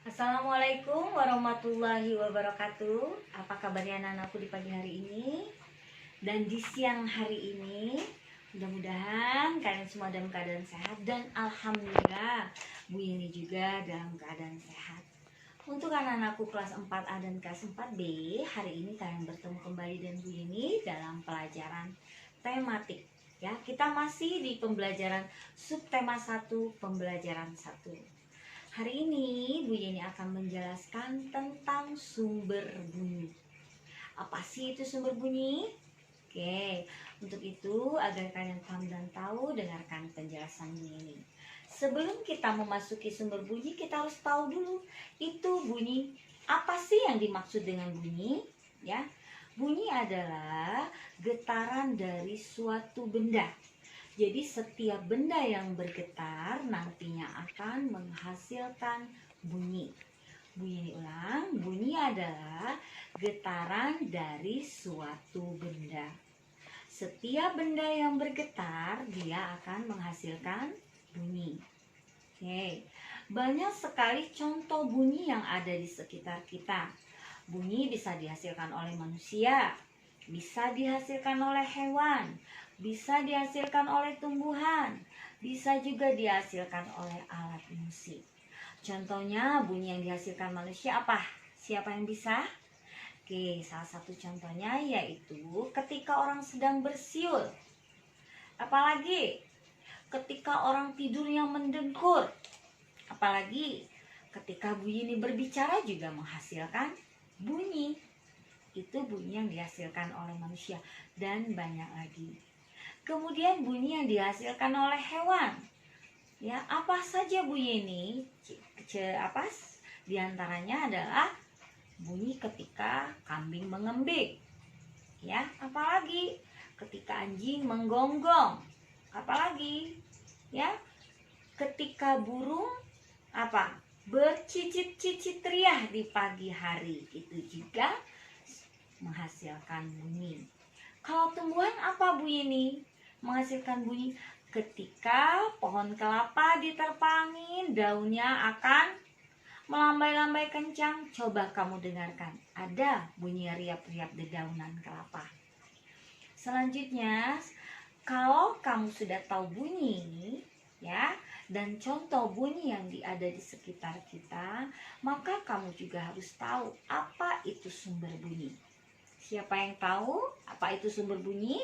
Assalamualaikum warahmatullahi wabarakatuh. Apa kabarnya anak-anakku di pagi hari ini dan di siang hari ini? Mudah-mudahan kalian semua dalam keadaan sehat dan alhamdulillah Bu Yeni juga dalam keadaan sehat. Untuk anak-anakku kelas 4A dan kelas 4B, hari ini kalian bertemu kembali dengan Bu Yeni dalam pelajaran tematik. Ya, kita masih di pembelajaran subtema 1, pembelajaran 1. Hari ini Bu Yeni akan menjelaskan tentang sumber bunyi. Apa sih itu sumber bunyi? Oke, untuk itu agar kalian paham dan tahu, dengarkan penjelasan Bu Yeni. Sebelum kita memasuki sumber bunyi, kita harus tahu dulu itu bunyi. Apa sih yang dimaksud dengan bunyi? Ya, bunyi adalah getaran dari suatu benda. Jadi setiap benda yang bergetar nantinya akan menghasilkan bunyi. Bunyi ulang, bunyi adalah getaran dari suatu benda. Setiap benda yang bergetar dia akan menghasilkan bunyi. Oke, banyak sekali contoh bunyi yang ada di sekitar kita. Bunyi bisa dihasilkan oleh manusia, bisa dihasilkan oleh hewan, bisa dihasilkan oleh tumbuhan, bisa juga dihasilkan oleh alat musik. Contohnya bunyi yang dihasilkan manusia apa? Siapa yang bisa? Oke, salah satu contohnya yaitu ketika orang sedang bersiul. Apalagi ketika orang tidurnya mendengkur. Apalagi ketika Bu Yeni berbicara juga menghasilkan bunyi. Itu bunyi yang dihasilkan oleh manusia dan banyak lagi. Kemudian bunyi yang dihasilkan oleh hewan. Ya, apa saja Bu Yeni? Di antaranya adalah bunyi ketika kambing mengembik. Ya, apalagi ketika anjing menggonggong. Apalagi ya, ketika burung bercicit-cicit riah di pagi hari, itu juga menghasilkan bunyi. Kalau tumbuhan apa Bu Yeni menghasilkan bunyi? Ketika pohon kelapa diterpa angin, daunnya akan melambai-lambai kencang. Coba kamu dengarkan, ada bunyi riap-riap dedaunan kelapa. Selanjutnya, kalau kamu sudah tahu bunyi ya dan contoh bunyi yang ada di sekitar kita, maka kamu juga harus tahu apa itu sumber bunyi. Siapa yang tahu apa itu sumber bunyi?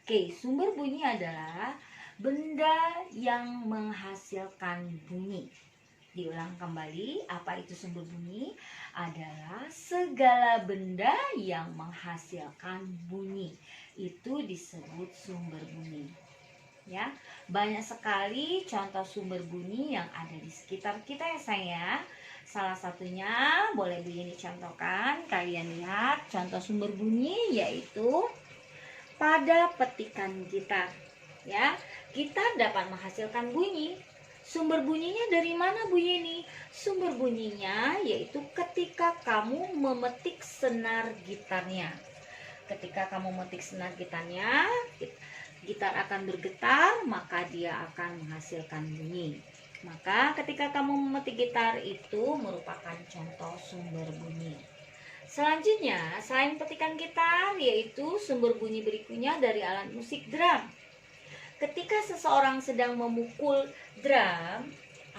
Oke, sumber bunyi adalah benda yang menghasilkan bunyi. Diulang kembali, apa itu sumber bunyi? Adalah segala benda yang menghasilkan bunyi. Itu disebut sumber bunyi. Ya, banyak sekali contoh sumber bunyi yang ada di sekitar kita ya saya. Salah satunya boleh Bu Yeni contohkan. Kalian lihat contoh sumber bunyi yaitu pada petikan gitar. Ya, gitar dapat menghasilkan bunyi. Sumber bunyinya dari mana Bu Yeni? Sumber bunyinya yaitu ketika kamu memetik senar gitarnya. Ketika kamu memetik senar gitarnya, gitar akan bergetar, maka dia akan menghasilkan bunyi. Maka ketika kamu memetik gitar itu merupakan contoh sumber bunyi. Selanjutnya, selain petikan gitar, yaitu sumber bunyi berikutnya dari alat musik drum. Ketika seseorang sedang memukul drum,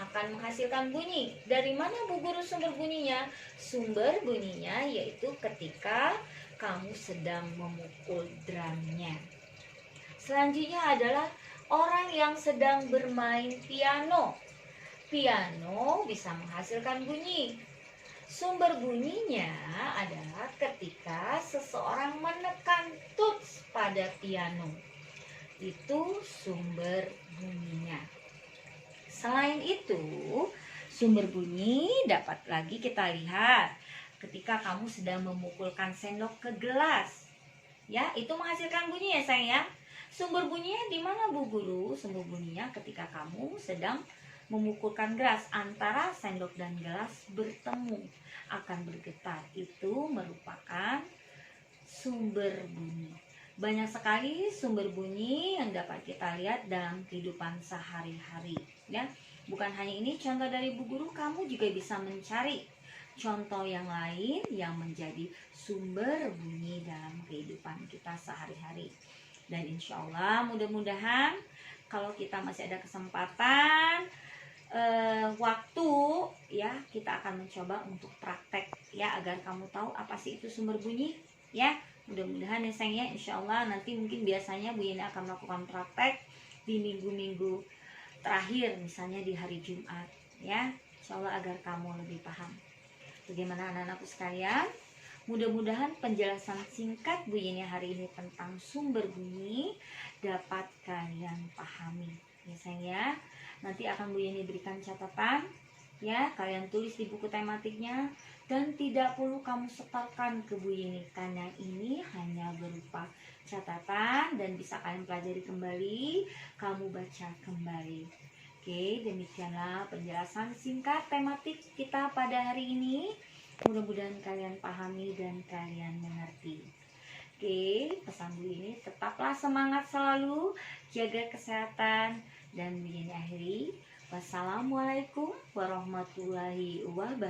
akan menghasilkan bunyi. Dari mana Bu Guru sumber bunyinya? Sumber bunyinya yaitu ketika kamu sedang memukul drumnya. Selanjutnya adalah orang yang sedang bermain piano. Piano bisa menghasilkan bunyi. Sumber bunyinya adalah ketika seseorang menekan tuts pada piano. Itu sumber bunyinya. Selain itu, sumber bunyi dapat lagi kita lihat ketika kamu sedang memukulkan sendok ke gelas. Ya, itu menghasilkan bunyi ya sayang. Sumber bunyinya di mana Bu Guru? Sumber bunyinya ketika kamu sedang memukulkan gelas, antara sendok dan gelas bertemu akan bergetar. Itu merupakan sumber bunyi. Banyak sekali sumber bunyi yang dapat kita lihat dalam kehidupan sehari-hari ya. Bukan hanya ini contoh dari Bu Guru, kamu juga bisa mencari contoh yang lain yang menjadi sumber bunyi dalam kehidupan kita sehari-hari. Dan insya Allah mudah-mudahan kalau kita masih ada kesempatan waktu ya, kita akan mencoba untuk praktek ya, agar kamu tahu apa sih itu sumber bunyi ya. Mudah-mudahan ya sayang ya, insya Allah nanti mungkin biasanya Bu Yeni akan melakukan praktek di minggu-minggu terakhir, misalnya di hari Jumat ya, insya Allah agar kamu lebih paham. Bagaimana anak-anakku sekalian? Mudah-mudahan penjelasan singkat Bu Yeni hari ini tentang sumber bunyi dapat kalian pahami ya sayang ya. Nanti akan Bu Yeni berikan catatan ya, kalian tulis di buku tematiknya, dan tidak perlu kamu setorkan ke Bu Yeni karena ini hanya berupa catatan dan bisa kalian pelajari kembali, kamu baca kembali. Oke, demikianlah penjelasan singkat tematik kita pada hari ini. Mudah-mudahan kalian pahami dan kalian mengerti. Oke, pesan Bu Yeni, tetaplah semangat selalu, jaga kesehatan, dan Bu Yeni akhiri. Wassalamualaikum warahmatullahi wabarakatuh.